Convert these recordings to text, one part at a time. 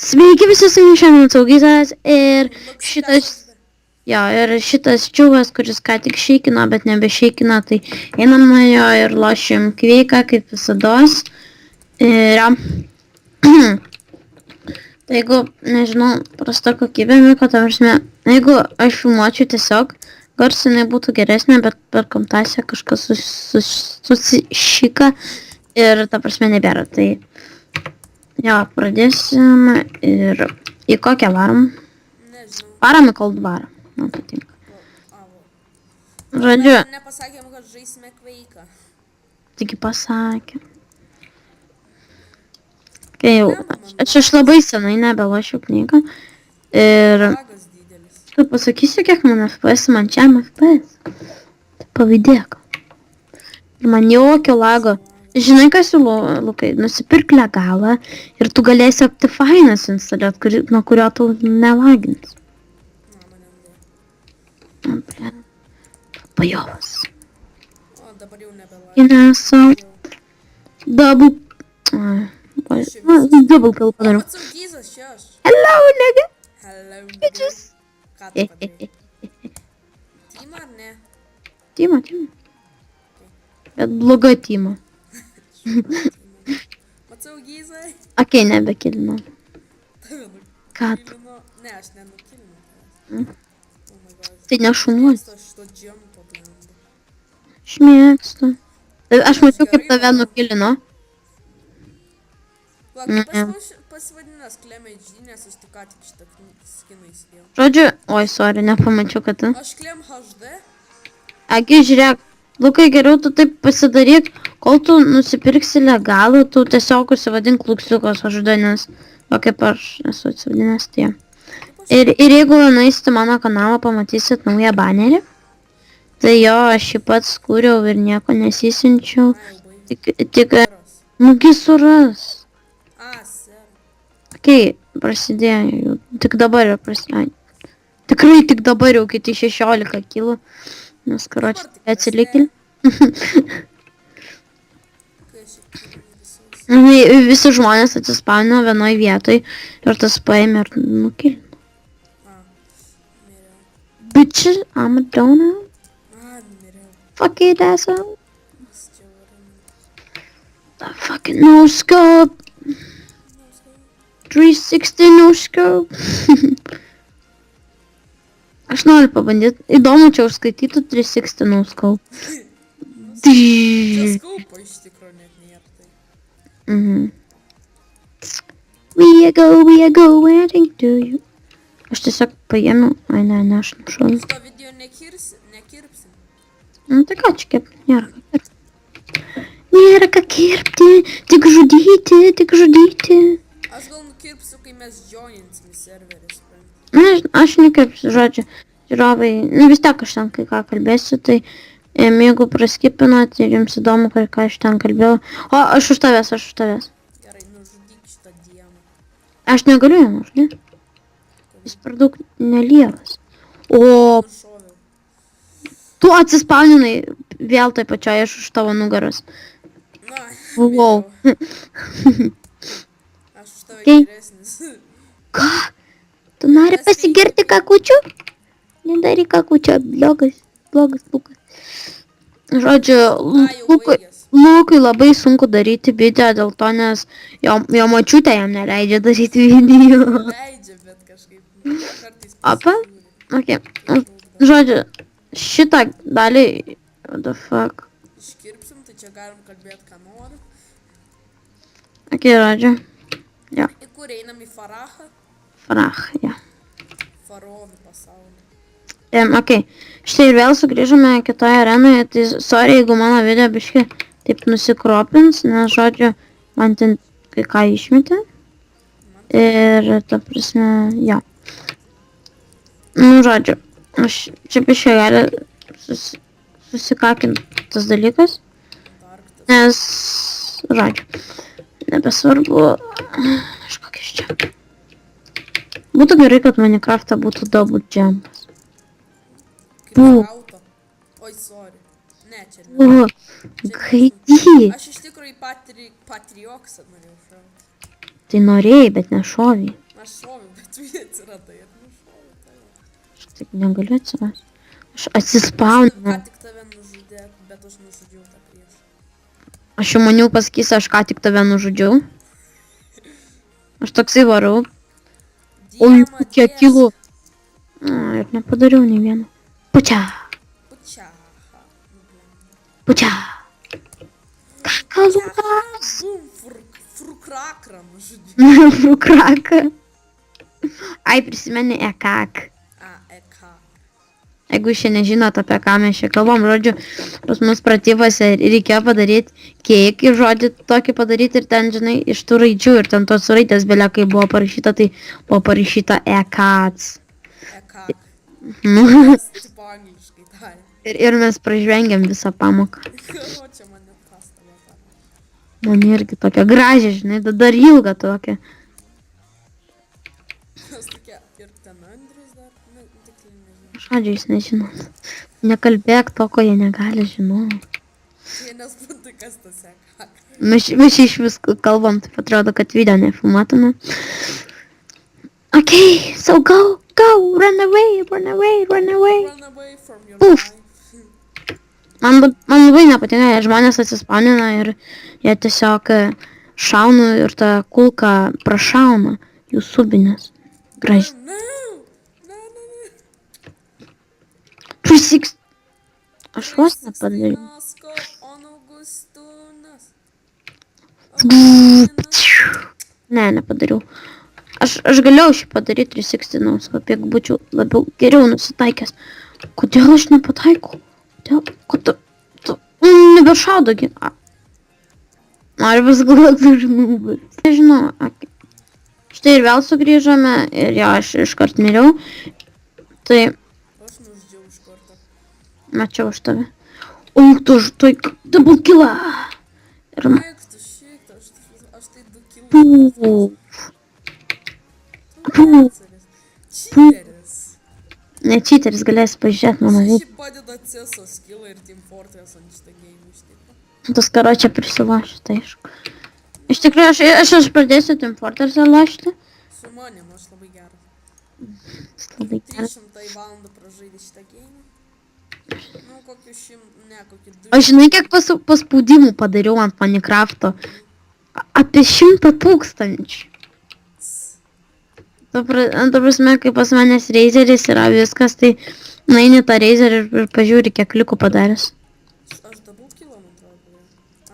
Sveiki visi su jumis šiandien saugytas ir Luksikas. šitas čiūvas, kuris ką tik šeikino, bet nebešeikino, tai einam nuo jo ir lošim kveiką kaip visados. Ir tai jeigu, nežinau, prasta kokybė, miko, ta prasme, jeigu aš filmuočiau tiesiog, garsinai būtų geresnė, bet per komtasiją kažkas susišika ir ta prasme nebėra. Tai jo, pradėsim ir į kokią varom? Nežinau. Varom į Coldvarą. Man patinka. Žodžiu, Mes nepasakėm, kad žaisime kveiką. taigi pasakė. Kai jau, aš labai senai nebelošiu knygą. Ir Lagas didelis. tu pasakysiu, kiek man FPS, man čia FPS. Tai pavydėk. Ir man jokio lago. Žinai, kas siūlau, Lukai, nusipirk legalą ir tu galėsi Optifine'as instaliuot, nuo kurio tu nelagins. Na, mane buvo. Blin. Pajovas. O, dabar jau nebelagai. Inesa. Double. Double kill O, padariau. pats augizas čia aš. Hello, nigga. Hello, Bitches. Ką tu padarai? Timą ar ne? Tima. Bet bloga Tima. Pats augizai. Okei, nebekilinu. Ką tu? Ne, aš nenukilinu. Mm. Oh my god. Tai ne šunuolis. Mėgstu aš šito džempo, blemba. Aš mėgstu. Aš mačiau, kaip tave nukilino. Va, kaip aš pasivadinas Klem HD, nes aš tik ką tik šitą skiną įsidėjau. Žodžiu, oi, sorry, nepamačiau, kad tu. Aš Klem HD? Agi, žiūrėk, Lukai, geriau tu taip pasidaryk, kol tu nusipirksi legalų, tu tiesiog užsivadink Luksiukas HD, nes, va kaip aš esu atsivadinęs, tai. Ir jeigu nueisite mano kanalą, pamatysit naują banerį, tai jo, aš jį pats kūriau ir nieko nesisinčiau. Na, jau baigė. Tik, Geras. nugi suras. A, ser. Okei, prasidėjo jau, tik dabar jau prasidėjo. Tikrai tik dabar jau, kai tai 16 kilų. Nes, karoči, Dabar tik atsilikėl. Kai aš jau Visi žmonės atsispaino vienoj vietoj ir tas paėmė ir nukilino. A, miriau. Bitches, I'm a donut. A, miriau. Fuck it, asshole. Kas čia varai? The fucking no scope. 360 no scope. Aš noriu pabandyti. Įdomu, čia užskaitytų 360 no scope. Čia skaupo iš tikro net nėra tai. We are going to you. Aš tiesiog paėmiau. Ai, ne, aš nušoviau. Šito video nekirpsim. Nu tai ką čia kep? Nėra ką kirpti. Nėra ką kirpti. Tik žudyti. Aš gal nukirpsiu, kai mes joinsim į serverį. Na, aš nekirpsiu, žodžiu. Žiūrovai, vis tiek aš ten kai ką kalbėsiu, tai jeigu praskipinat ir jums įdomu, ką aš ten kalbėjau. O, aš už tavęs. Gerai, nužudyk šitą diemą. Aš negaliu jam uždėti. Jis per daug nelievas. O, Nušoviau. tu atsispauninai vėl taip pačiai, aš už tavo nugaras. Na, Wow. miriau. Aš už tave Okei. geresnis. Ką? Tu nori pasigirti kakučiu? Nedaryk kakučio, blogas Lukas. Žodžiu, A, jau baigęs. Lukui labai sunku daryti video dėl to, nes jo močiutė jam neleidžia daryti video. Leidžia, bet kažkaip kartais Apa? pasižiūri. Okay. Žodžiu, šitą dalį, what the fuck. Iškirpsim, tai čia galim kalbėti, ką nori. Okay, žodžiu. Į kur einam į Farachą? Farach, ja. Faraonų pasaulį. Okay. Štai ir vėl sugrįžome kitoje arenoje, tai sorry, jeigu mano video biški taip nusikropins, nes, žodžiu, man ten kai ką išmetė. Ir, ta prasme, jo. Nu, žodžiu, aš čia biški gali susikakinti tas dalykas, Darktas. nes, žodžiu, nebesvarbu, aš kokias čia. Būtų gerai, kad Minecraft'e būtų double jumpas. Kaip Bu. auto. Oi, sorry. Ne, čia ne. O, gaidį. Aš iš tikrųjų į Patrioksą norėjau šauti. Tai norėjai, bet nešovį. Aš šoviu, bet tu jie atsiradai ir nušoviu tave. Aš taip negaliu atsirasti. Aš atsispaunu. Ką tik tave nužudė, bet aš nužudžiau tą priešą. Aš jau maniau pasakysiu, aš ką tik tave nužudžiau. Aš toksai varau. Oi, kiek kilų. Ir nepadariau nei vieno. Pučia. Pučiaha. Pučia. Kaka Lukas. Bum, frukrakrą nužudžiau. Frukraka. Ai, prisimeni ekak. Eka. Jeigu jūs čia nežinot, apie ką mes čia kalbam, žodžiu, pas mus pratybose reikėjo padaryti keikį žodį tokį padaryti ir ten, žinai, iš tų raidžių ir ten tos raidės belia, kai buvo parašyta, tai buvo parašyta ekats. Eka. Nu, Tipo angliškai tarė. ir mes pražvengiam visą pamoką. O čia man net pastabą tarė. Man irgi tokia gražią, žinai, dar ilga tokia. Nes tokia ir ten Andrius dar, nu, tiksliai nežinau. Žodžiu, jūs nežinot. Nekalbėk to, ko jie negali žinoti. Jie nesuprantu, kas tas eka. Mes iš vis kalbam, taip atrodo, kad video nefilmuotume. Okay, so go, run away. Run away from your Uf. life. Man labai nepatinka, jei žmonės atsispaunina ir jie tiesiog šauna ir ta kulka prašauna jų subinės. Gražiai. No. 36. Aš vos nepadariau. Nasko, on Augustinas. Ne, nepadariau. Aš galėjau šį padaryti 360 nauskop, jeigu būčiau labiau geriau nusitaikęs. Kodėl aš nepataikau? Kodėl tu nebešaudo gi? Noriu pasakyti, tu žinau. Nežinau. Štai ir vėl sugrįžome ir jo, aš iškart miriau. Tai Aš nužudžiau iš karto. mačiau už tave. O, tu štai double killą. Ir Eik tu šitą, aš tai 2 kilus. Cheateris. Ne cheateris, galėsi pažiūrėti mano video. Šį padeda CSO skillą ir Team Fortress ant šitą game iš tikro. Tas karočią prisilošė, tai aišku. Iš tikrųjų, aš pradėsiu Team Fortress'ą lošti. Su manim aš labai geras. Tas labai geras. 300 valandų pražaidė šitą game. Nu, kokį kokį 2. Aš žinai, kiek paspaudimų padariau ant Minecraft'o? Apie 100 000. Ta prasme, kai pas manęs Razeris yra viskas, tai nueini tą Razerį ir pažiūri, kiek liko padaręs. Aš double killą, man atrodo.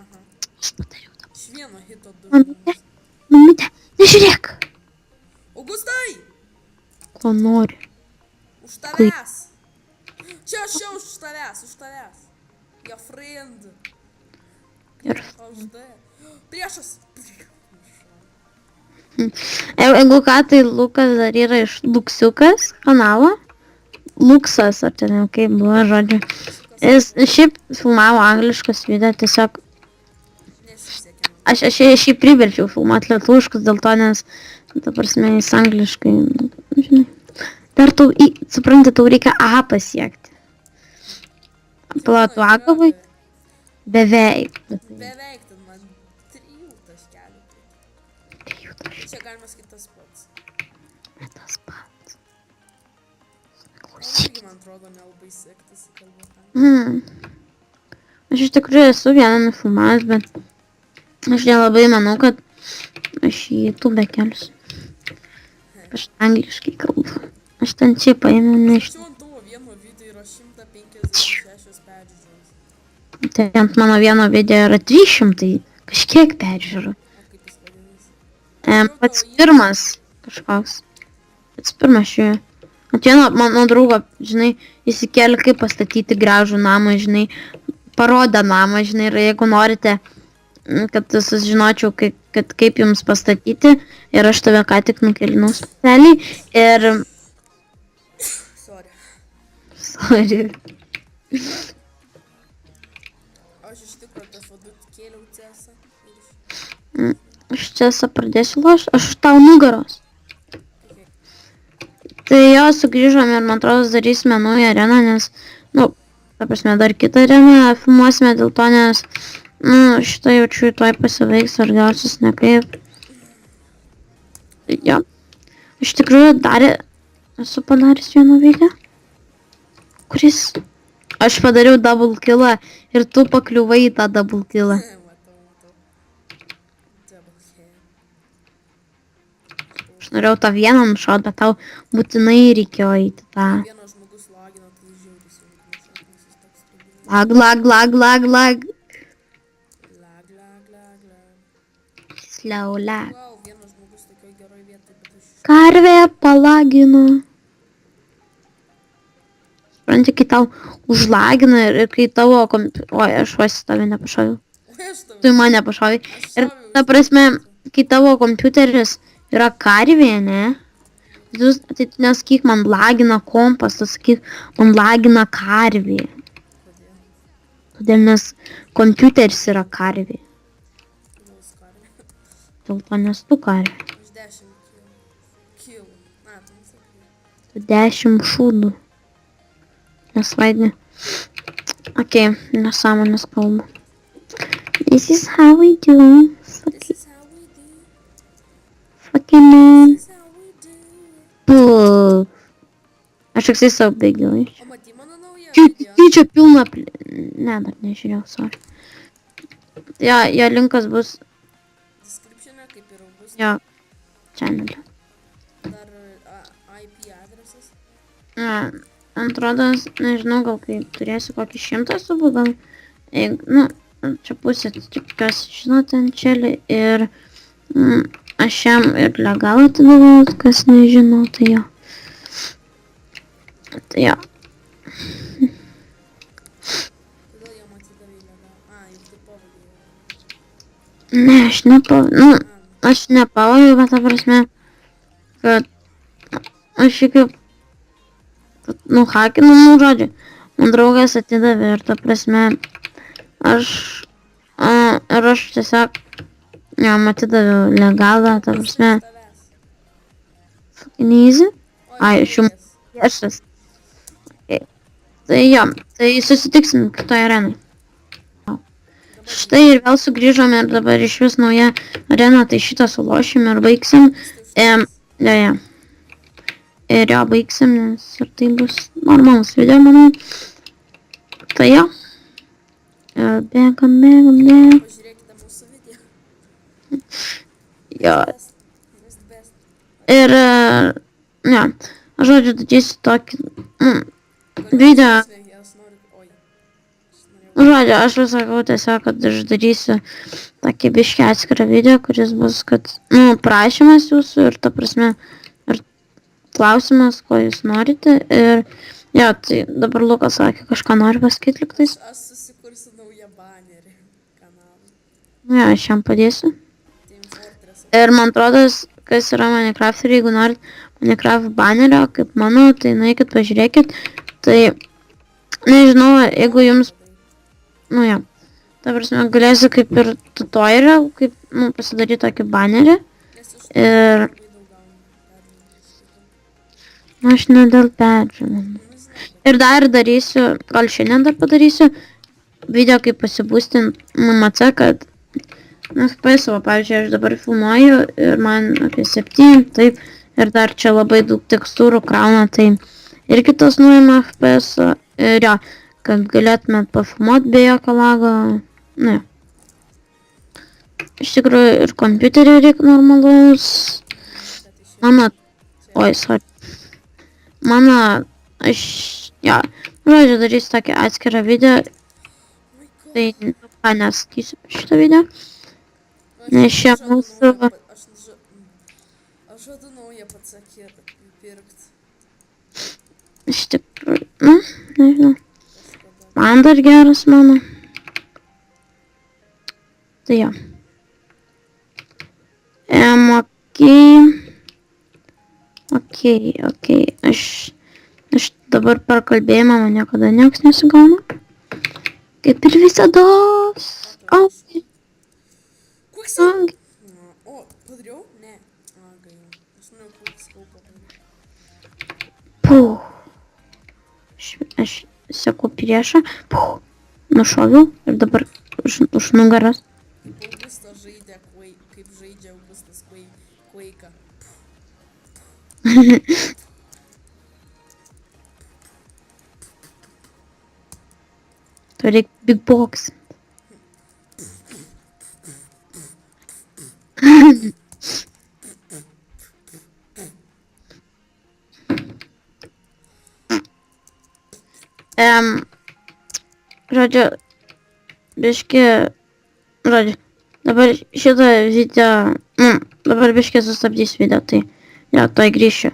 Aha. Aš padariau tą. Iš vieno hito 2. Mamytė, nežiūrėk. Augustai! Ko nori. Už tavęs! Čia už tavęs! Your friend! Ir HD. Priešas! jeigu ką, tai Lukas dar yra iš Luksiukas kanalo. Luksas, ar ten jau kaip buvo žodžiu. Jis šiaip filmavo angliškas video, tiesiog Nesisekė man. aš šį priverčiau filmuoti lietuviškus, dėl to, nes, ta prasme, jis angliškai, nu, žinai. Dar tau, supranti, tau reikia A pasiekti. Platų A gavai? Beveik. Beveik ten man 3 taškelių. Čia galima sakyti tas pats. Tas pats. Man irgi, man atrodo, nelabai sektasi kalbėti. Aš iš tikrųjų esu vieną nufilmavęs, bet aš nelabai manau, kad aš į YouTube kelsiu. Aš angliškai kalbu. Aš ten čia paėmiau nešti. Čia ant tavo vieno video yra 156 peržiūros. Tai ant mano vieno video yra 300, kažkiek peržiūrų. O kaip jis vadinasi? Pats pirmas kažkoks. Pats pirmas šiuo. Ant vieno mano draugo, žinai, įsikėlė kaip pastatyti gražų namą, žinai, parodė namą, žinai, ir jeigu norite, kad sužinočiau, kaip jums pastatyti, ir aš tave ką tik nukelinau specialiai, ir... Sorry. Aš iš tikrųjų tas vadų kėliau CSą. Aš CSą pradėsiu lošti, aš už tau nugaros. Tai jo, sugrįžom ir man atrodo darysime naują areną, nes, nu, ta prasme, dar kitą areną filmuosime dėl to, nes, nu, šitą jaučiu tuoj pasiveiks, ar gausis nekaip. Jo. Iš tikrųjų, esu padaręs vieną video, kuris... Aš padariau double killą ir tu pakliuvai į tą double killą. Matau. Double kill. Aš norėjau tą vieną nušaut, bet tau būtinai reikėjo įti tą. Vienas žmogus lagino, tai žiauriai sunku nušaut, nes jis toks sprendimas. Lag. Lag. Slow lag. Wow, vienas žmogus tokioj geroj vietoj, bet aš iš... Karvė palagino. Supranti, kai tau užlagina ir kai tavo Oi, aš vasi tave nepašoviau. Oi, aš tave... Tu į mane pašovai. Aš Ir šoviau ta iš prasme, kai tavo kompiuteris yra karvė, ne? Tai tu nesakyk, man lagina kompas, tu sakyk, man lagina karvė. Kodėl? Todėl nes kompiuteris yra karvė. Kodėl skarė? Dėl to nes tu karvė. Aš 10 kill. Na, tu nesakai. Tu 10 šūdų. Nesvaidini. Okei, nesąmonės kalbu. This is how we do. This is how we do. Fucking man. This is how we do. Puh. Aš tik savo bėgiau. O matai mano naują video? Čia pilna... Ne, dar nežiūrėjau, sorry. Jo linkas bus... Description'e kaip ir bus. Jo. Channel. Dar IP adresas. Atrodo, nežinau, gal kai turėsiu kokį 100 subų, gal... Nu, čia pusė, tikiuosi, žinote, Ančelį ir... Aš jam ir legalą atidavau, kas nežinau, tai jo. Tai jo. Kodėl jam atidavai legalą? Juk tu pavogei. Ne, aš nepavogiau, nu, aš nepavogiau, bet ta prasme, kad aš jį kaip, hakinau, nu, žodžiu, man draugas atidavė ir ta prasme, aš tiesiog jam atidaviau legalą, ta prasme, fucking easy. Ai, aš jums viešas. Tai jo, tai susitiksim kitoje arenai. Štai ir vėl sugrįžome ir dabar iš vis nauja arena, tai šitą sulošim ir baigsim. Jo. Ir jo, baigsim, nes ir tai bus normalus video, manau. Tai jo. Bėgam. Pažiūrėkite mūsų video. Jo. Best. Ir, ne, aš žodžiu, darysiu tokį video. Aš noriu... Žodžiu, aš vis sakau tiesiog, kad aš darysiu tokį biškį atskirą video, kuris bus, kad, nu, prašymas jūsų ir ta prasme, ir klausimas, ko jūs norite. Ir, jo, tai dabar Lukas sakė, kažką nori pasakyti liktais. Aš susikursiu naują banerį kanalą. Jo, aš jam padėsiu. Team Fortress. Ir man atrodo, kas yra Minecraft ir jeigu norit Minecraft banerio, kaip mano, tai nueikit, pažiūrėkit. Tai, nežinau, jeigu jums, nu jo, ta prasme, galėsiu kaip ir tutorial, kaip, nu, pasidaryti tokį banerį. Ir, nu, aš ne dėl peržiūrėjimo. Ir dar darysiu, gal šiandien dar padarysiu video, kaip pasibūstint MMC, kad, na, FPS, pavyzdžiui, aš dabar filmuoju ir man apie 7, taip, ir dar čia labai daug tekstūrų krauna, tai ir kitas nuima FPS, ir jo, kad galėtumėt pafilmuoti be jokio lago, ne. Iš tikrųjų ir kompiuterį reikia normalaus. Mano, sorry. Mano, jo, žodžiu, darysiu tokį atskirą video, tai ką nesakysiu šitą video. Nes čia mūsų... Aš žadu naują patsakėtą pirkti. Iš tikrųjų, nu, nežinau. Man dar geras mano. Tai jo. Okei. Aš dabar per kalbėjimą man niekada nieks nesigauna. Kaip ir visados. Quickscope. O, padariau? Ne. Gaila. Aš noriu Quickscope padaryti. Puh. Aš seku priešą. Puh. Nušoviau ir dabar už nugaras. Kaip Augustas žaidė Quake. Kaip žaidžia Augustas Quake'ą. Tu reik big box. Žodžiu, biški, žodžiu, dabar šitą video, dabar biški sustabdys video, tai jo, tuoj grįšiu.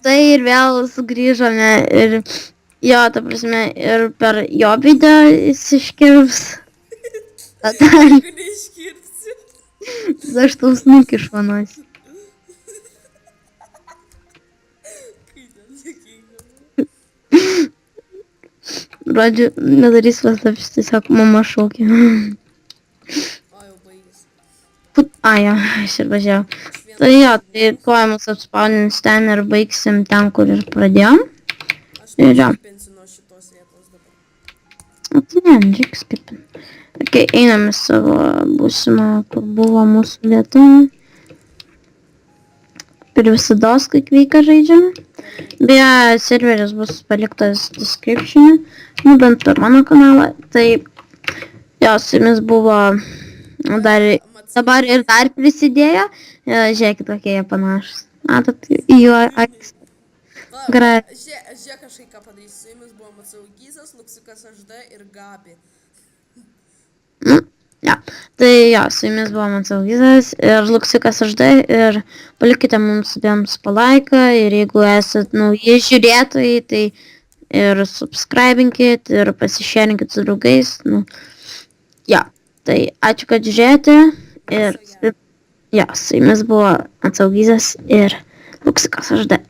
Tai ir vėl sugrįžome ir jo, ta prasme, ir per jo video jis iškirps. Tada Jeigu neiškirpsiu. aš tau snukį išvanuosiu. Kai ten sakyk. Žodžiu, nedarys paslaptis, tiesiog mama šaukė. O jau baigėsi. Jo, aš ir važiavau. Tai jo, tai tuoj mus apspaudins ten ir baigsim ten, kur ir pradėjom. Aš Ir jo. neskipinsiu nuo šitos vietos dabar. O tai ne, reikia skipinti. Ok, einam į savo būsimą, kur buvo mūsų vieta. Ir visados, kai kveiką žaidžiame. Beje, serveris bus paliktas description'e, nu bent per mano kanalą. Tai jo, su jumis buvo dar, dabar ir dar prisidėjo. Žiūrėkit, kokie jie panašus. Matot, į jų akis. Va, Gerai. žiūrėk, aš ką padarysiu. Su jumis buvo Matsaugyzas, Luksiukas HD ir Gabi. Ja, tai jo, su jumis buvo Matsaugyzas ir Luksiukas HD ir palikite mums abiems palaiką ir jeigu esat nauji žiūrėtojai, tai ir subscribinkit ir pasišerinkit su draugais. Nu, ja, tai ačiū, kad žiūrėjote ir jo, su jumis buvo Matsaugyzas ir Luksiukas HD.